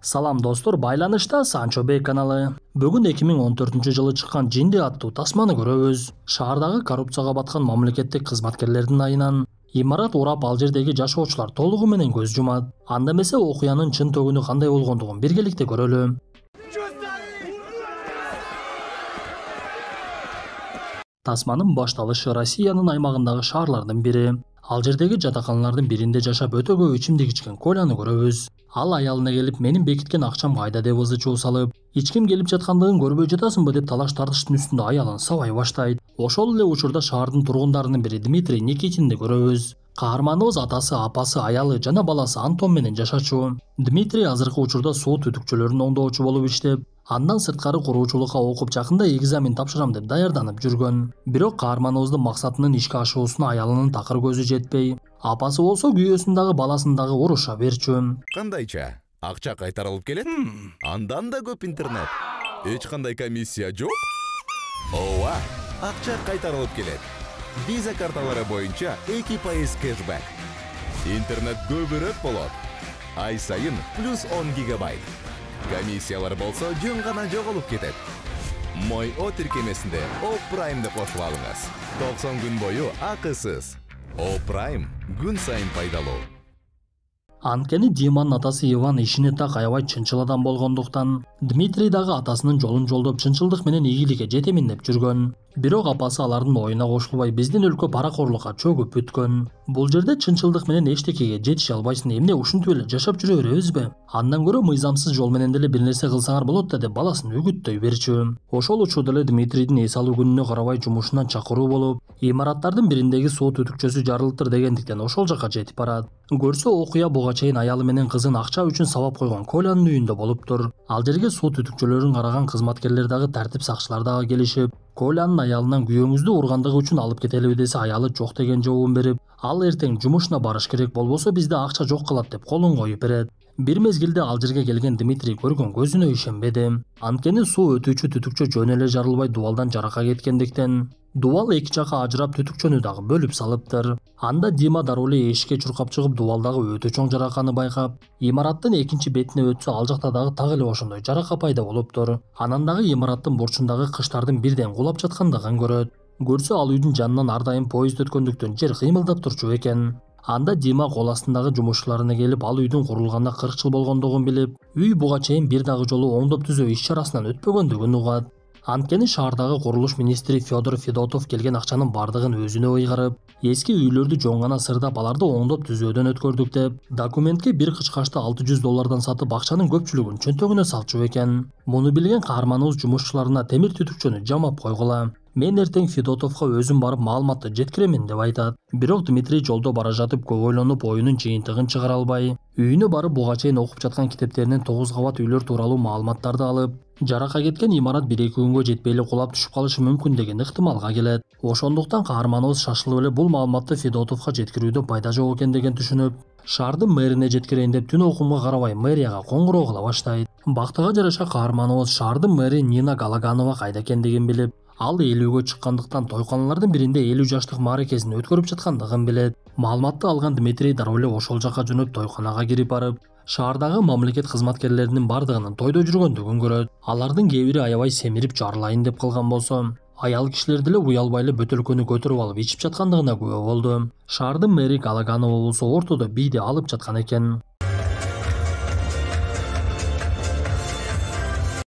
Салам достор, байланышта Санчо Бей каналы. Бүгін 2014-жылы шыққан Жинди аттуу тасманы көрөбүз. Шаардагы коррупцияга баткан мамлекеттик кызматкерлердин айынан имарат урап ал жердеги жашоочулар толугу менен көз жумат. Анда эмесе окуянын чын төгүнү кандай болгондугун биргеликте көрөлү. Тасманын башталышы Россиянын аймагындагы шаарлардын бири. Ал жердеги жатаканалардын биринде жашап өтө көп ичимдик ичкен Коляны көрөбүз. Ал аялына келип, менин бекиткен акчам кайда деп ызы чуу салып, ичким келип жаткандыгын көрбөй жатасыңбы деп талаш тартыштын үстүндө аялын сабай баштайт. Ошол эле учурда шаардын тургундарынын бири Дмитрий Никитинди көрөбүз. Каарманыбыз атасы, апасы, аялы жана баласы Антон менен жашачу. Дмитрий азыркы учурда сот түтүкчөлөрүн оңдоочу болуп иштеп, андан сырткары куруучулукка окуп жакында экзамен тапшырам деп даярданып жүргөн. Бирок каарманыбыздын максатынын ишке ашуусуна аялынын такыр көзү жетпей, апасы болсо күйөөсүн дагы баласын дагы уруша берчү. Кандайча? Акча кайтарылып келет? Андан да көп интернет. Эч кандай комиссия жок? Ооба, акча кайтарылып келет. Виза карталары боюнча 2% кэшбэк. Интернет көбүрөөк болот. Ай сайын плюс 10 гигабайт. Комиссиялар болсо жөн гана жоголуп кетет. Мой О тиркемесинде О Праймды кошуп алыңыз. 90 күн бою акысыз. О Прайм күн сайын пайдалуу. Анткени Диманын атасы Иван ишине так аябай чынчыл адам болгондуктан, Дмитрий дагы атасынын жолун жолдоп чынчылдык менен ийгиликке жетемин деп жүргөн. Бирок апасы алардын оюна кошулбай биздин өлкө паракорлукка чөгүп бүткөн. Бул жерде чынчылдык менен эчтекеге жетише албайсың, эмне ушинтип эле жашап жүрө беребизби? Андан көрө мыйзамсыз жол менен деле бир нерсе кылсаңар болот да деп баласын үгүттөй берчү. Ошол учурда эле Дмитрийдин эс алуу күнүнө карабай жумушунан чакыруу болуп, имараттардын бириндеги суу түтүкчөсү жарылыптыр дегендиктен ошол жакка жетип барат. Көрсө окуя буга чейин аялы менен кызын акча үчүн сабап койгон Колянын үйүндө болуптур. Ал жерге суу түтүкчөлөрүн караган кызматкерлер дагы тартип сакчылар дагы келишип, Колянын аялынан күйөөңүздү ургандыгы үчүн алып кетелиби десе, аялы жок деген жообун берип, ал эртең жумушуна барыш керек, болбосо бизде акча жок калат деп колун коюп берет. Бир мезгилде ал жерге келген Дмитрий көргөн көзүнө ишенбеди. Анткени суу өтүүчү түтүкчө жөн эле жарылбай дубалдан жарака кеткендиктен, дубал эки жакка ажырап түтүкчөнү дагы бөлүп салыптыр. Анда Дима дароо эле эшикке чуркап чыгып дубалдагы өтө чоң жараканы байкап, имараттын экинчи бетине өтсө ал жакта дагы так эле ошондой жарака пайда болуптур. Анан дагы имараттын бурчундагы кыштардын бирден кулап жаткандыгын көрөт. Көрсө ал үйдүн жанынан ар дайым поезд өткөндүктөн жер кыймылдап турчу экен. Анда Дима кол астындагы жумушчуларына келип, ал үйдүн курулганына 40 жыл болгондугун билип, үй буга чейин бир дагы жолу оңдоп түзөө иш чарасынан өтпөгөндүгүн угат. Анткени шаардагы курулуш министри Федор Федотов келген акчанын бардыгын өзүнө ыйгарып, эски үйлөрдү жоң гана сырдап, аларды оңдоп түзөөдөн өткөрдүк деп, документке бир кычкачты $600 сатып, акчанын көпчүлүгүн чөнтөгүнө салчу экен. Муну билген каарманыбыз жумушчуларына темир түтүкчөнү жамап койгула. Мен эртең Федотовго өзүм барып маалыматты жеткиремин деп айтат. Бирок Дмитрий жолдо бара жатып көп ойлонуп, оюнун жыйынтыгын чыгара албай, үйүнө барып буга чейин окуп жаткан китептеринен 9 кабат үйлөр тууралуу маалыматтарды алып, жарака кеткен имарат 1-2 күнгө жетпей эле кулап түшүп калышы мүмкүн деген ыктымалга келет. Ошондуктан каарманыбыз шашылып эле бул маалыматты Федотовго жеткирүүдө пайда жок экендигин түшүнүп, шаардын мэрине жеткирейин деп түн окумга карабай мэрияга коңгуроо кыла баштайт. Бактыга жараша каарманыбыз шаардын мэри Нина Галаганова кайда экендигин билип, ал элүүгө чыккандыктан тойканалардын биринде 50 жаштык мааракесин өткөрүп жаткандыгын билет. Маалыматты алган Дмитрий дароо эле ошол жакка жөнөп тойканага кирип барып, шаардагы мамлекет кызматкерлеринин бардыгынын тойдо жүргөндүгүн көрөт. Алардын кээ бири аябай семирип жарылайын деп кылган болсо, аял кишилер деле уялбай эле бөтөлкөнү көтөрүп алып ичип жаткандыгына күбө болду. Шаардын мэри Галаганова болсо ортодо бийди алып жаткан экен.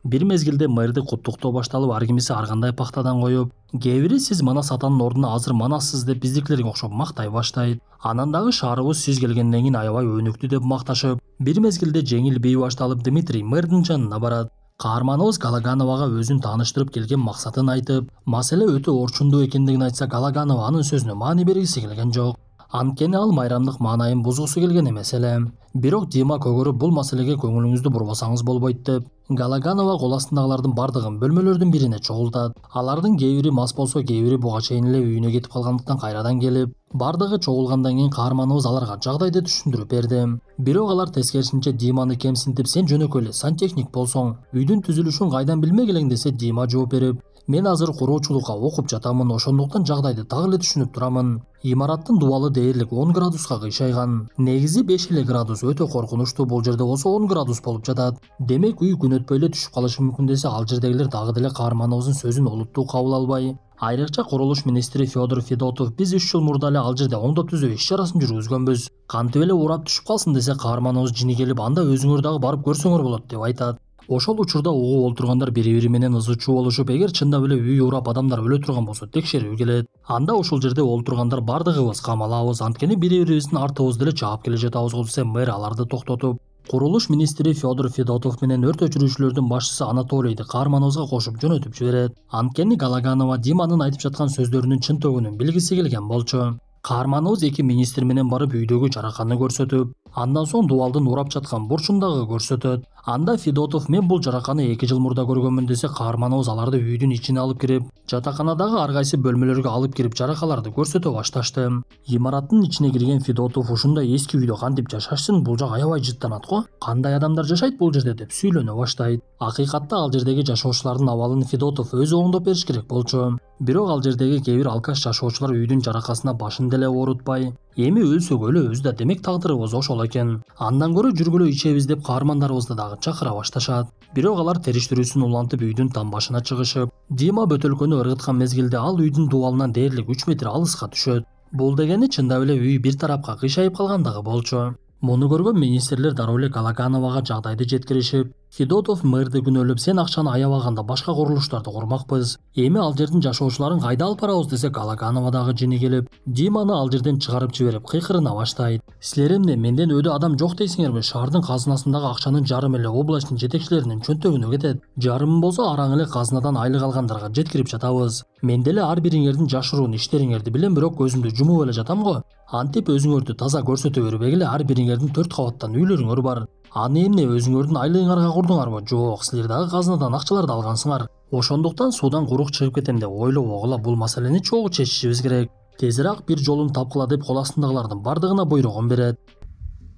Бир мезгилде мэрди куттуктоо башталып, ар кимиси ар кандай пактадан коюп, кээ бири сиз мана сатанын ордуна азыр манассыз деп биздикилерге окшоп мактай баштайт. Анан дагы шаарыбыз сиз келгенден кийин аябай өнүктү деп макташып, бир мезгилде жеңил бий башталып, Дмитрий мэрдин жанына барат. Каарманыбыз Галагановага өзүн тааныштырып келген максатын айтып, маселе өтө орчундуу экендигин айтса, Галаганова анын сөзүнө маани бергиси келген жок. Анткени ал майрамдык маанайын бузгусу келген эмес эле. Бирок Дима көгөрүп бул маселеге көңүлүңүздү бурбасаңыз болбойт деп, Галаганова кол астындагылардын бардыгын бөлмөлөрдүн бирине чогултат. Алардын кээ бири мас болсо, кээ бири буга чейин эле үйүнө кетип калгандыктан кайрадан келип, бардыгы чогулгандан кийин каарманыбыз аларга жагдайды түшүндүрүп берди. Бирок алар тескерисинче Диманы кемсинтип, сен жөнөкөй эле сантехник болсоң, үйдүн түзүлүшүн кайдан билмек элең десе, Дима жооп берип, Мен азыр куруучулукка окуп жатамын, ошондуктан жагдайды так эле түшүнүп турамын. Имараттын дубалы дээрлик 10 градуска кыйшайган. Негизи 5 эле градус өтө коркунучтуу, бул жерде болсо 10 градус болуп жатат. Демек үй күн өтпөй эле түшүп калышы мүмкүн десе, ал жердегилер дагы деле каарманыбыздын сөзүн олуттуу кабыл албай. Айрыкча курулуш министри Федор Федотов биз 3 жыл мурда эле ал жерде оңдоп түзөө иш чарасын жүргүзгөнбүз. Кантип эле урап түшүп калсын десе, каарманыбыз жини келип, анда өзүңөр дагы барып көрсөңөр болот деп айтат. Ошол учурда угуп олтургандар бири-бири менен ызы чуу болушуп, эгер чындап эле үй урап адамдар өлө турган болсо текшерүү келет. Анда ошол жерде олтургандар бардыгыбыз камалабыз, анткени бири-бирибиздин артыбызды эле жаап келе жатабыз го десе, мэр аларды токтотуп. Курулуш министри Федор Федотов менен өрт өчүрүүчүлөрдүн башчысы Анатолийди каарманыбызга кошуп жөнөтүп жиберет. Анткени Галаганова Диманын айтып жаткан сөздөрүнүн чынтөгүнүн билгиси келген болчу. Каарманыбыз эки министр менен барып үйдөгү жараканды көрсөтүп, андан соң дубалдын урап жаткан бурчундагы көрсөтөт. Анда Федотов мен бул жараканы 2 жыл мурда көргөнмүн десе, каарманыбыз аларды үйдүн ичине алып кирип, жатаканадагы ар кайсы бөлмөлөргө алып кирип жаракаларды көрсөтө башташты. Имараттын ичине кирген Федотов ушундай эски үйдө кантип жашашсын, бул жак аябай жыттанат го. Кандай адамдар жашайт бул жерде деп сүйлөнө баштайт. Акыйкатта ал жердеги жашоочулардын абалын Федотов өзү оңдоп бериш керек болчу. Бирок ал жердеги кээ бир алкаш жашоочулар үйдүн жаракасына башын деле оорутпай, эми өлсөк өлөбүз да, демек тагдырыбыз ошол экен. Андан көрө жүргүлө ичебиз деп каармандарыбызды дагы чакыра башташат. Бирок алар териштирүүсүн улантып үйдүн там башына чыгышып, Дима бөтөлкөнү ыргыткан мезгилде ал үйдүн дубалынан дээрлик 3 метр алыска түшөт. Бул дегени чындап эле үй бир тарапка кыйшайып калгандыгы болчу. Муну көргөн министрлер дароо эле Галагановага жагдайды жеткиришип, Федотов мэрди күнөөлөп, сен акчаны аябаганда башка курулуштарды курмакпыз. Эми ал жердин жашоочуларын кайда алып барабыз десе, Галаганова дагы жини келип, Диманы ал жерден чыгарып жиберип кыйкырына баштайт. Силер эмне менден өйдө адам жок дейсиңерби? Шаардын казынасындагы акчанын жарым эле областтын жетекчилеринин чөнтөгүнө кетет. Жарымы болсо араң эле казынадан айлык алгандарга жеткирип жатабыз. Мен деле ар бириңердин жашыруун иштериңерди билем, бирок көзүмдү жумуп эле жатам го. Антип өзүңөрдү таза көрсөтө бербегиле, ар бириңердин 4 кабаттан үйлөрүңөр бар. Аны эмне өзүңөрдүн айлыгыңарга курдуңарбы? Жок, силер дагы казынадан акчаларды алгансыңар. Ошондуктан суудан курук чыгып кетем деп ойлобогула, бул маселени чогуу чечишибиз керек. Тезирээк бир жолун тапкыла деп кол астындагылардын бардыгына буйругун берет.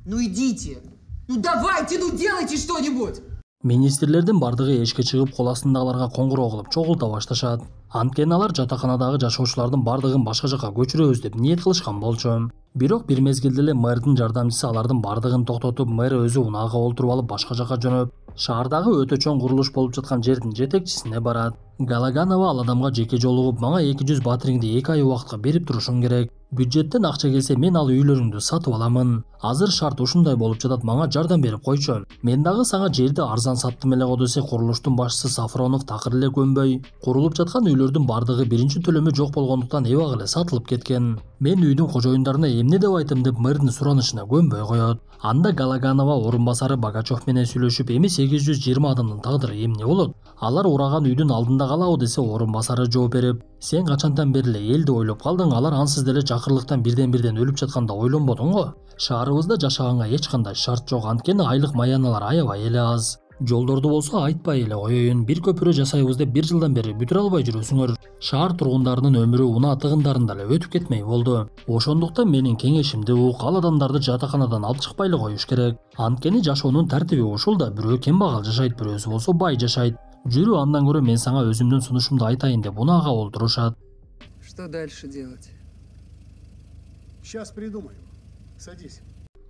Ну идите! Ну давайте, ну делайте что-нибудь! Министрлердин бардыгы эшикке чыгып кол астындагыларга коңгуроо кылып чогулта башташат. Анткени алар жатаканадагы жашоочулардын бардыгын башка жакка көчүрөбүз деп ниет кылышкан болчу. Бирок бир мезгилде эле мэрдин жардамчысы алардын бардыгын токтотуп, мэр өзү унаага олтуруп алып башка жакка жөнөп, шаардагы өтө чоң курулуш болуп жаткан жердин жетекчисине барат. Галаганова ал адамга жеке жолугуп, мага 200 батириңди 2 ай убакытка берип турушуң керек. Бюджеттен акча келсе мен ал үйлөрүңдү сатып аламын. Азыр шарт ушундай болуп жатат, мага жардам берип койчу. Мен дагы сага жерди арзан саттым эле го десе, курулуштун башчысы Сафронов такыр эле көнбөй, курулуп жаткан үйлөрдүн бардыгы биринчи төлөмү жок болгондуктан эбак эле сатылып кеткен. Мен үйдүн кожоюндарына эмне деп айтым деп мэрдин суранышына көнбөй коет. Анда Галаганова орун басары Багачев менен сүйлөшүп, эми 820 адамдын тагдыры эмне болот? Алар ураган үйдүн алдында калабы десе, орун басары жооп берип, сен качантан бери эле элди ойлоп калдың, алар ансыз деле жакырлыктан бирден өлүп жатканда ойлонбодуң го. Шаарыбызда жашаганга эч кандай шарт жок, анткени айлык маяналар аябай эле аз. Жолдорду болсо айтпай эле коеюн, бир көпүрө жасайбыз деп 1 жылдан бери бүтүрө албай жүрөсүңөр. Шаар тургундарынын өмүрү унаа тыгындарында эле өтүп кетмей болду. Ошондуктан менин кеңешимди ук, ал адамдарды жатаканадан алып чыкпай эле коюш керек. Анткени жашоонун тартиби ушул да, бирөө кембагал жашайт, бирөөсү болсо бай жашайт. Жүрү, андан көрө мен сага өзүмдүн сунушумду айтайын деп унаага олтурушат. Что дальше делать? Сейчас придумаем. Садись.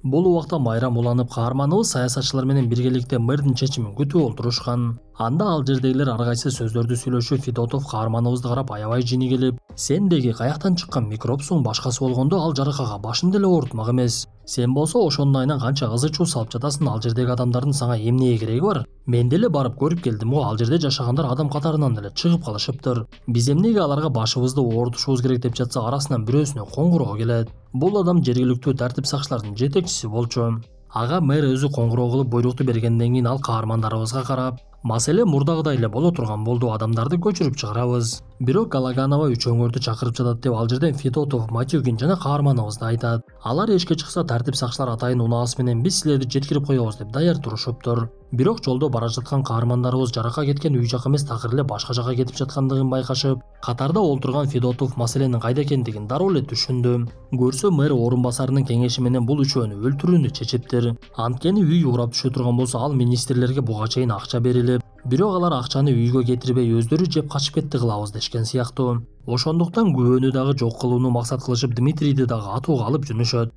Бул убакта майрам уланып, каарманыбыз саясатчылар менен биргеликте мэрдин чечимин күтүп олтурушкан. Анда ал жердегилер ар кайсы сөздөрдү сүйлөшүп, Федотов каарманыбызды карап аябай жини келип, сен деги каяктан чыккан микробсуң, башкасы болгондо ал жаракага башын деле оорутмак эмес. Сен болсо ошонун айынан канча ызы чуу салып жатасың, ал жердеги адамдардын сага эмне кереги бар? Мен деле барып көрүп келдим го, ал жерде жашагандар адам катарынан деле чыгып калышыптыр. Биз эмнеге аларга башыбызды оорутушубуз керек деп жатса, арасынан бирөөсүнө коңгуроо келет. Бул адам жергиликтүү тартип сакчылардын жетекчиси болчу. Ага мэр өзү коңгуроо кылып буйрукту бергенден кийин ал каармандарыбызга карап, маселе мурдагыдай эле боло турган болду, адамдарды көчүрүп чыгарабыз. Бирок Галаганова үчөөңөрдү чакырып жатат деп ал жерден Федотов, Матюгин жана каарманыбызды айтат. Алар эшикке чыкса, тартип сакчылар атайын унаасы менен биз силерди жеткирип коебуз деп даяр турушуптур. Бирок жолдо бара жаткан каармандарыбыз жарака кеткен үй жак эмес, такыр эле башка жакка кетип жаткандыгын байкашып, катарда олтурган Федотов маселенин кайда экендигин дароо эле түшүндү. Көрсө мэр орун басарынын кеңеши менен бул үчөөнү өлтүрүүнү чечиптир. Анткени үй урап түшө турган болсо, ал министрлерге буга чейин акча берилип, Бирок алар акчаны үйгө кетирбей өздөрү жеп качып кетти кылабыз дешкен сыяктуу. Ошондуктан күбөнү дагы жок кылууну максат кылышып Дмитрийди дагы атууга алып жүрүшөт.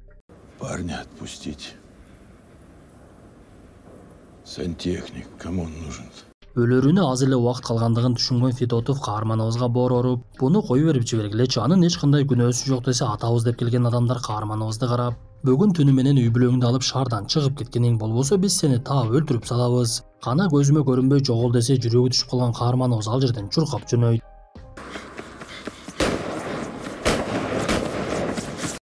Парня отпустить. Сантехник, кому он нужен? Өлөрүнө аз эле убакыт калгандыгын түшүнгөн Федотов каарманыбызга бооруп, буну коюп берип жибергилечи, анын эч кандай күнөөсү жок десе атабыз деп келген адамдар каарманыбызды карап, бүгүн түнү менен үй бүлөңдү алып шаардан чыгып кеткениң болбосо биз сени таап өлтүрүп салабыз. Кана көзүмө көрүнбөй жогол десе жүрөгү түшүп калган каарманыбыз ал жерден чуркап жөнөйт.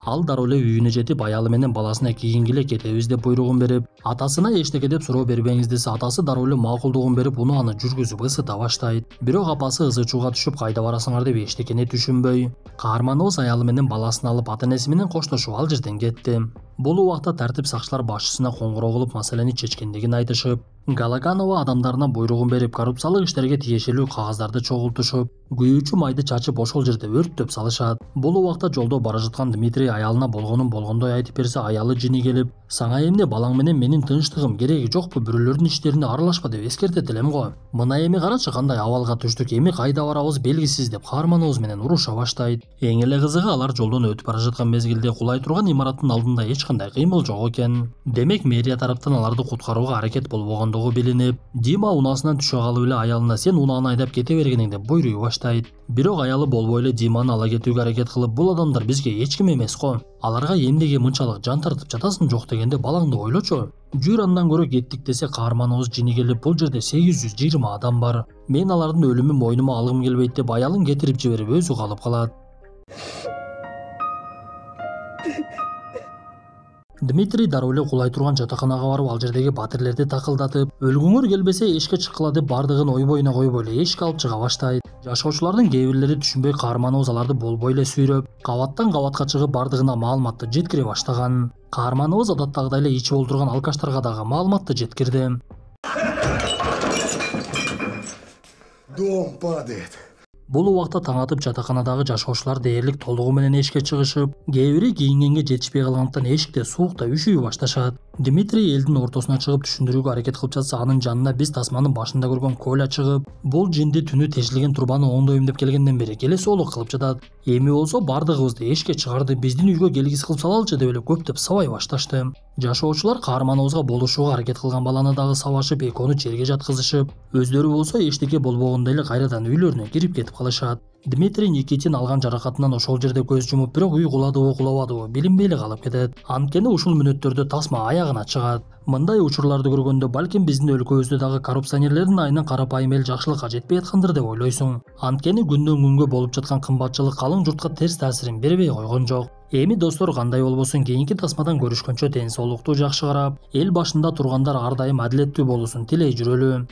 Ал дароо эле үйүнө жетип аялы менен баласына кийинги эле кетебиз деп буйругун берип, атасына эчтеке деп суроо бербеңиз десе, атасы дароо эле макулдугун берип, аны жүргүзүп ысыта баштайт. Бирок апасы ызы чууга түшүп кайда барасыңар деп эчтекени түшүнбөй, каарманыбыз аялы менен баласын алып ата-энеси менен коштошуп ал жерден кетти. Бул убакта тартип сакчылар башчысына коңгуроо кылып маселени чечкендигин айтышып, Галаганова адамдарына буйругун берип, коррупциялык иштерге тиешелүү кагаздарды чогултушуп, күйүүчү майды чачып ошол жерде өрттөп салышат. Бул убакта жолдо бара жаткан Дмитрий аялына болгонун болгондой айтып берсе, аялы жини келип, сага эмне балаң менен менин тынчтыгым кереги жокпу, бирөөлөрдүн иштерине аралашпа деп эскертет элем го. Мына эми карачы кандай абалга түштүк, эми кайда барабыз белгисиз деп каарманыбыз менен уруша баштайт. Эң эле кызыгы алар жолдон өтүп бара жаткан мезгилде кулай турган имараттын алдында эч кандай кыймыл жок экен. Демек мэрия тараптан аларды куткарууга аракет болбогондугу билинип, Дима унаасынан түшө калып эле аялына сен унааны айдап кете бергениң деп буйруй баштайт. Бирок аялы болбой эле Диманы ала кетүүгө аракет кылып, бул адамдар бизге эч ким эмес го. Аларга эмнеге мынчалык жан тартып жатасың жок дегенде балаңды ойлочу. Жүр андан көрө кеттик десе, каарманыбыз жини келип, бул жерде 820 адам бар. Мен алардын өлүмүн мойнума алгым келбейт деп аялын кетирип жиберип өзү калып калат. Дмитрий дароо эле кулай турган жатаканага барып, ал жердеги батирлерди такылдатып, өлгүңөр келбесе эшикке чыккыла деп бардыгын ойбоюна койбой эле эшикке алып чыга баштайт. Жашоочулардын кээ бирлери түшүнбөй каарманыбыз аларды болбой эле сүйрөп, кабаттан кабатка чыгып бардыгына маалыматты жеткире баштаган. Каарманыбыз адаттагыдай эле ичип олтурган алкаштарга дагы маалыматты жеткирди. Дом падает. Бул убакта таң атып жатаканадагы жашоочулар дээрлик толугу менен эшикке чыгышып, кээ бири кийингенге жетишпей калгандыктан эшикте суукта үшүйүп башташат. Дмитрий элдин ортосуна чыгып түшүндүрүүгө аракет кылып жатса, анын жанына биз тасманын башында көргөн Коля чыгып, бул жинди түнү тешилген трубаны оңдойм деп келгенден бери келесоолук кылып жатат. Эми болсо бардыгыбызды эшикке чыгарды, биздин үйгө келгиси кылып салалычы деп эле көптөп сабай башташты. Жашоочулар каарманыбызга болушууга аракет кылган баланы дагы сабашып, экөөнү жерге жаткызышып, өздөрү болсо эчтеке болбогондой эле кайрадан үйлөрүнө кирип кетип калышат. Дмитрий Никитин алган жаракатынан ошол жерде көз жумуп, бирок үй куладыбы кулабадыбы билинбей эле калып кетет. Анткени ушул мүнөттөрдө тасма аягына чыгат. Мындай учурларды көргөндө балким биздин өлкөбүздө дагы коррупционерлердин айынан карапайым эл жакшылыкка жетпей аткандыр деп ойлойсуң. Анткени күндөн күнгө болуп жаткан кымбатчылык калың журтка терс таасирин бербей койгон жок. Эми достор, кандай болбосун, кийинки тасмадан көрүшкөнчө ден соолукту жакшы карап, эл башында тургандар ар дайым адилеттүү болуусун тилей жүрөлү.